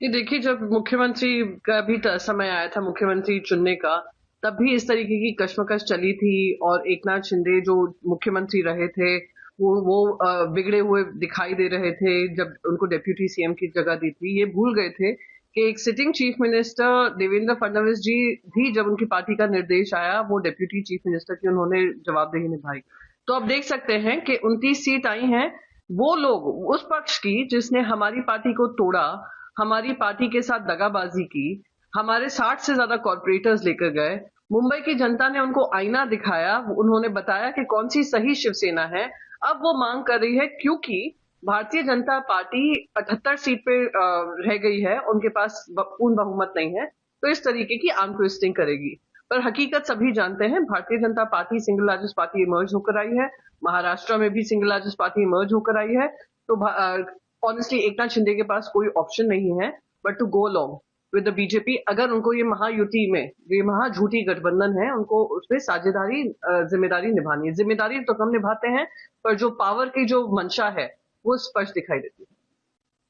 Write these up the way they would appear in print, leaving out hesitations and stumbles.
ये देखिए, जब मुख्यमंत्री का भी समय आया था मुख्यमंत्री चुनने का, तब भी इस तरीके की कश्मकश चली थी और एकनाथ शिंदे जो मुख्यमंत्री रहे थे वो बिगड़े हुए दिखाई दे रहे थे जब उनको डिप्यूटी सीएम की जगह दी थी। ये भूल गए थे कि एक sitting chief minister Devendra Fadnavis ji भी जब उनकी पार्टी का निर्देश आया वो डिप्यूटी चीफ मिनिस्टर की उन्होंने जवाबदेही निभाई। तो अब देख सकते हैं कि 29 सीट आई हैं, वो लोग उस पक्ष की जिसने हमारी पार्टी को तोड़ा, हमारी पार्टी के साथ दगाबाजी की, हमारे 60 से ज्यादा कॉर्पोरेटर्स लेकर गए, मुंबई की जनता ने उनको आईना दिखाया, उन्होंने बताया कि कौन सी सही शिवसेना है। अब वो मांग कर रही है, क्योंकि भारतीय जनता पार्टी 78 सीट पे रह गई है, उनके पास पूर्ण बहुमत नहीं है, तो इस तरीके की आर्म ट्विस्टिंग करेगी। पर हकीकत सभी जानते हैं, Bharatiya Janata party single largest party emerge होकर आई है, महाराष्ट्र में भी सिंगल लार्जेस्ट पार्टी इमर्ज होकर आई है। तो ऑनेस्टली एकनाथ शिंदे के पास कोई ऑप्शन नहीं है but to go along with the BJP. अगर उनको ये महायुति में, ये महाझूठी गठबंधन है, उनको उसमें साझेदारी जिम्मेदारी निभानी है। जिम्मेदारी तो हम निभाते हैं, पर जो पावर की जो मंशा है वो स्पष्ट दिखाई देती है।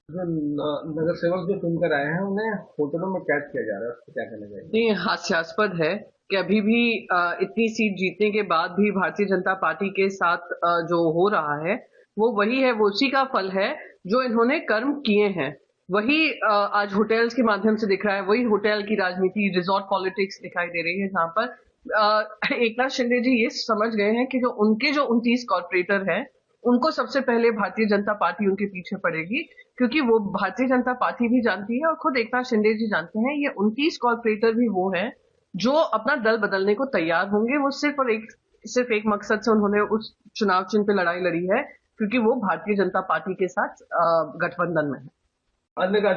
नगर सेवक जो चुनकर आए हैं उन्हें होटलों में कैद किया जा रहा है, उसको क्या कहना चाहिए? ये हास्यास्पद है कि अभी भी इतनी सीट जीतने के बाद भी भारतीय जनता पार्टी के साथ जो हो रहा है वो वही है, वो उसी का फल है जो इन्होंने कर्म किए हैं। वही आज होटल्स के माध्यम से दिख रहा है, वही होटल की राजनीति, रिजॉर्ट पॉलिटिक्स दिखाई दे रही है, जहां पर एकनाथ शिंदे जी ये समझ गए हैं कि जो उनके जो 29 कॉर्पोरेटर हैं उनको सबसे पहले भारतीय जनता पार्टी उनके पीछे पड़ेगी, क्योंकि वो भारतीय जनता पार्टी भी जानती है और खुद एकनाथ शिंदे जी जानते हैं ये 29 कॉर्पोरेटर भी वो हैं जो अपना दल बदलने को तैयार होंगे। वो सिर्फ एक मकसद से उन्होंने उस चुनाव चिन्ह पे लड़ाई लड़ी है, क्योंकि वो भारतीय जनता पार्टी के साथ गठबंधन में है। अन्य